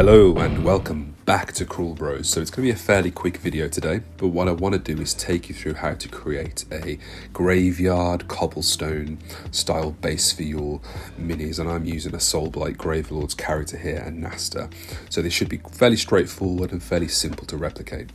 Hello and welcome back to Crawl Bros. So it's going to be a fairly quick video today, but what I want to do is take you through how to create a graveyard cobblestone style base for your minis, and I'm using a Soulblight Gravelord's character here and Nasta. So this should be fairly straightforward and fairly simple to replicate.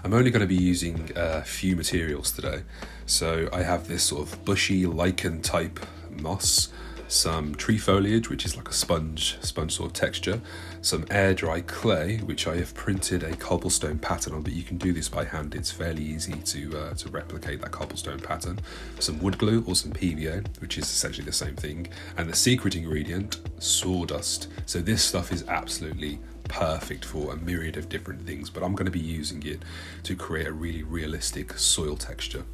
I'm only going to be using a few materials today. So I have this sort of bushy lichen type moss, some tree foliage, which is like a sponge sort of texture, some air dry clay, which I have printed a cobblestone pattern on, but you can do this by hand. It's fairly easy to replicate that cobblestone pattern. Some wood glue or some PVA, which is essentially the same thing, and the secret ingredient, sawdust. So this stuff is absolutely perfect for a myriad of different things, but I'm going to be using it to create a really realistic soil texture.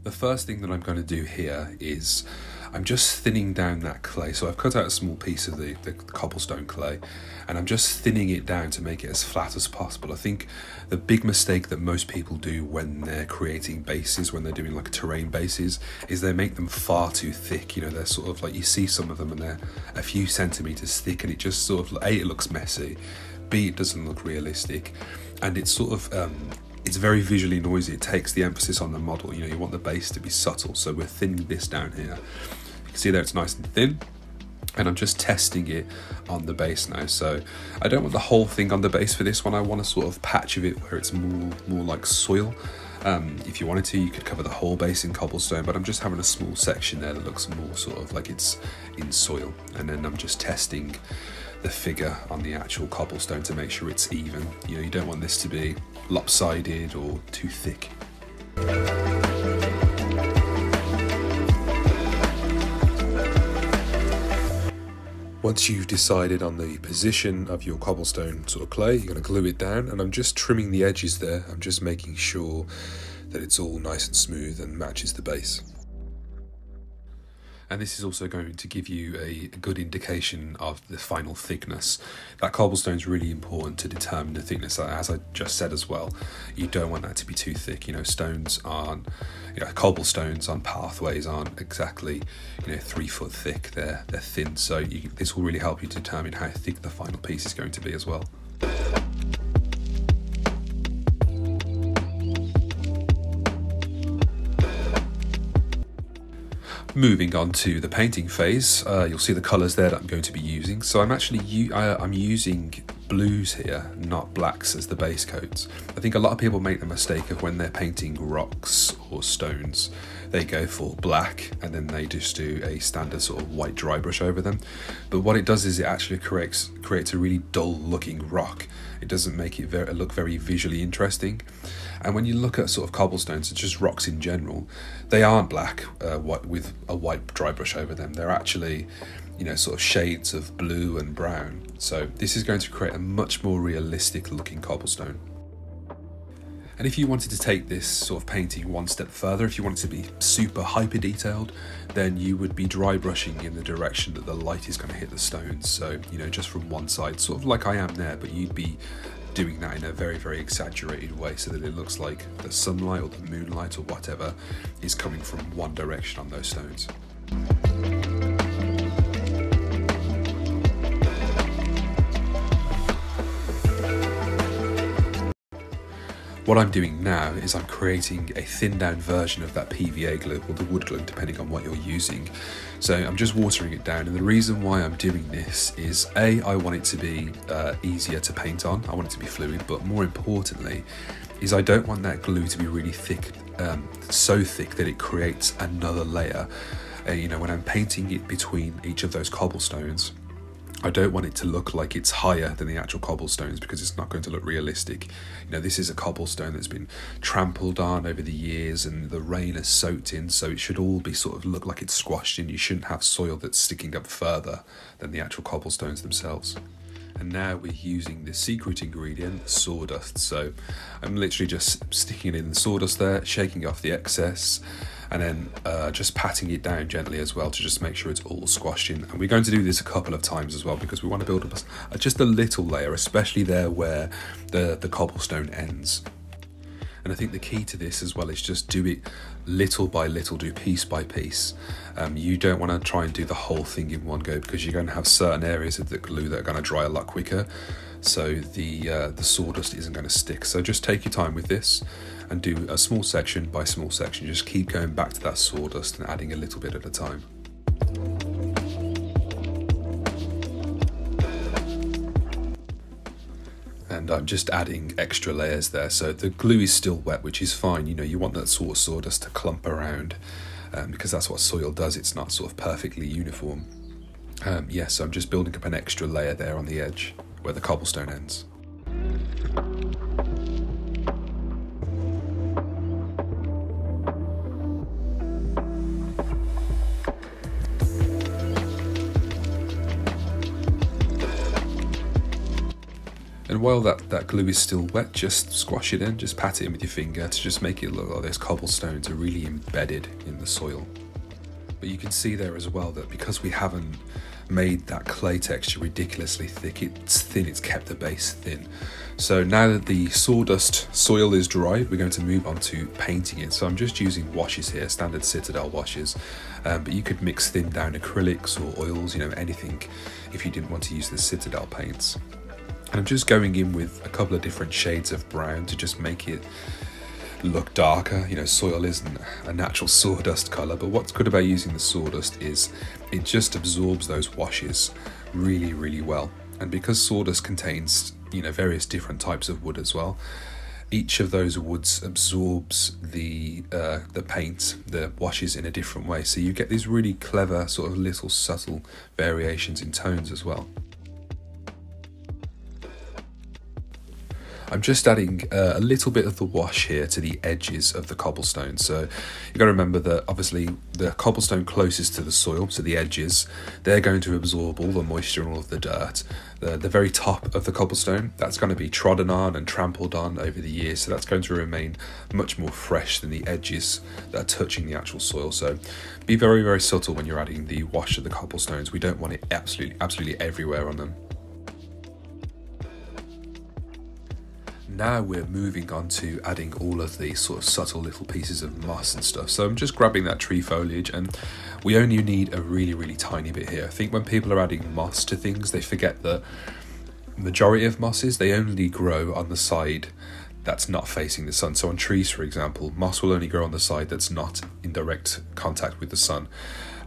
The first thing that I'm going to do here is I'm just thinning down that clay. So I've cut out a small piece of the cobblestone clay, and I'm just thinning it down to make it as flat as possible. I think the big mistake that most people do when they're creating bases, when they're doing like terrain bases, is they make them far too thick. You know, they're sort of like, you see some of them and they're a few centimeters thick, and it just sort of, A, it looks messy, B, it doesn't look realistic, and it's sort of it's very visually noisy. It takes the emphasis on the model. You know, you want the base to be subtle, so we're thinning this down here. You can see there it's nice and thin, and I'm just testing it on the base now. So I don't want the whole thing on the base for this one. I want a sort of patch of it where it's more like soil. If you wanted to, you could cover the whole base in cobblestone, but I'm just having a small section there that looks more sort of like it's in soil, and then I'm just testing the figure on the actual cobblestone to make sure it's even. You know, you don't want this to be lopsided or too thick. Once you've decided on the position of your cobblestone sort of clay, you're going to glue it down, and I'm just trimming the edges there. I'm just making sure that it's all nice and smooth and matches the base. And this is also going to give you a good indication of the final thickness. That cobblestone is really important to determine the thickness, as I just said as well. You don't want that to be too thick. You know, stones aren't, cobblestones on pathways aren't exactly, 3 foot thick. They're thin, so this will really help you determine how thick the final piece is going to be as well. Moving on to the painting phase, you'll see the colours there that I'm going to be using. So I'm using blues here, not blacks as the base coats. I think a lot of people make the mistake of when they're painting rocks or stones, they go for black and then they just do a standard sort of white dry brush over them. But what it does is it actually creates a really dull looking rock. It doesn't make it look very visually interesting. And when you look at sort of cobblestones and just rocks in general, they aren't black with a white dry brush over them. They're actually, sort of shades of blue and brown. So this is going to create a much more realistic looking cobblestone. And if you wanted to take this sort of painting one step further, if you wanted to be super hyper detailed, then you would be dry brushing in the direction that the light is going to hit the stones. So, just from one side, sort of like I am there, but you'd be doing that in a very, very exaggerated way so that it looks like the sunlight or the moonlight or whatever is coming from one direction on those stones. What I'm doing now is I'm creating a thinned down version of that PVA glue or the wood glue, depending on what you're using. So I'm just watering it down, and the reason why I'm doing this is A, I want it to be easier to paint on, I want it to be fluid, but more importantly is I don't want that glue to be really thick, so thick that it creates another layer. When I'm painting it between each of those cobblestones, I don't want it to look like it's higher than the actual cobblestones, because it's not going to look realistic. This is a cobblestone that's been trampled on over the years and the rain has soaked in, so it should all be sort of look like it's squashed in. You shouldn't have soil that's sticking up further than the actual cobblestones themselves. And now we're using the secret ingredient, sawdust. So I'm literally just sticking it in the sawdust there, shaking off the excess, and then just patting it down gently as well to just make sure it's all squashed in. And we're going to do this a couple of times as well, because we want to build up just a little layer, especially there where the cobblestone ends. And I think the key to this as well is just do it little by little, do piece by piece. You don't want to try and do the whole thing in one go, because you're going to have certain areas of the glue that are going to dry a lot quicker, so the sawdust isn't going to stick. So just take your time with this and do a small section by small section. Just keep going back to that sawdust and adding a little bit at a time. And I'm just adding extra layers there, so the glue is still wet, which is fine. You know, you want that sort of sawdust to clump around, because that's what soil does. It's not sort of perfectly uniform. So I'm just building up an extra layer there on the edge where the cobblestone ends. And while that glue is still wet, just squash it in, just pat it in with your finger to just make it look like those cobblestones are really embedded in the soil. But you can see there as well that because we haven't made that clay texture ridiculously thick, it's thin, it's kept the base thin. So now that the sawdust soil is dry, we're going to move on to painting it. So I'm just using washes here, standard Citadel washes, but you could mix thin down acrylics or oils, you know, anything, if you didn't want to use the Citadel paints. And I'm just going in with a couple of different shades of brown to just make it look darker. You know, soil isn't a natural sawdust colour, but what's good about using the sawdust is it just absorbs those washes really, really well. And because sawdust contains, you know, various different types of wood as well, each of those woods absorbs the paint, the washes, in a different way. So you get these really clever sort of little subtle variations in tones as well. I'm just adding a little bit of the wash here to the edges of the cobblestone. So you've got to remember that obviously the cobblestone closest to the soil, so the edges, they're going to absorb all the moisture and all of the dirt. The very top of the cobblestone, that's going to be trodden on and trampled on over the years, so that's going to remain much more fresh than the edges that are touching the actual soil. So be very, very subtle when you're adding the wash of the cobblestones. We don't want it absolutely everywhere on them. Now we're moving on to adding all of these sort of subtle little pieces of moss and stuff. So I'm just grabbing that tree foliage, and we only need a really, really tiny bit here. I think when people are adding moss to things, they forget that majority of mosses, they only grow on the side that's not facing the sun. So on trees, for example, moss will only grow on the side that's not in direct contact with the sun.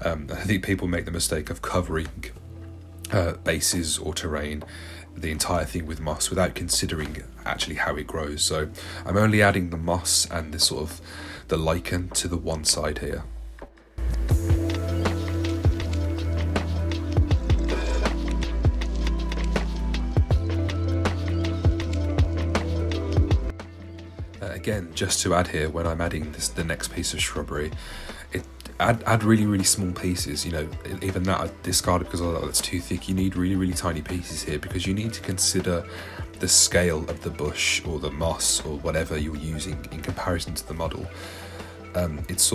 I think people make the mistake of covering bases or terrain, the entire thing, with moss without considering actually how it grows. So I'm only adding the moss and the sort of the lichen to the one side here. Again, just to add here, when I'm adding the next piece of shrubbery, add really, really small pieces. You know, even that I discarded because I thought that's too thick. You need really, really tiny pieces here, because you need to consider the scale of the bush or the moss or whatever you're using in comparison to the model. It's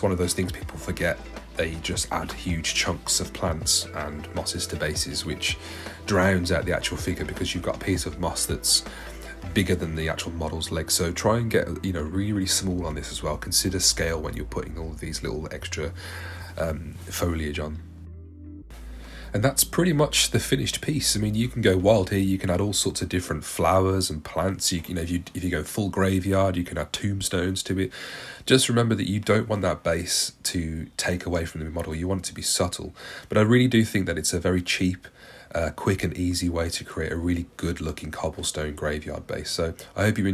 one of those things people forget. They just add huge chunks of plants and mosses to bases, which drowns out the actual figure, because you've got a piece of moss that's bigger than the actual model's legs. So try and get, you know, really, really small on this as well. Consider scale when you're putting all of these little extra foliage on. And that's pretty much the finished piece. I mean, you can go wild here. You can add all sorts of different flowers and plants. You know, if you go full graveyard, you can add tombstones to it. Just remember that you don't want that base to take away from the model. You want it to be subtle. But I really do think that it's a very cheap, quick and easy way to create a really good looking cobblestone graveyard base. So I hope you enjoyed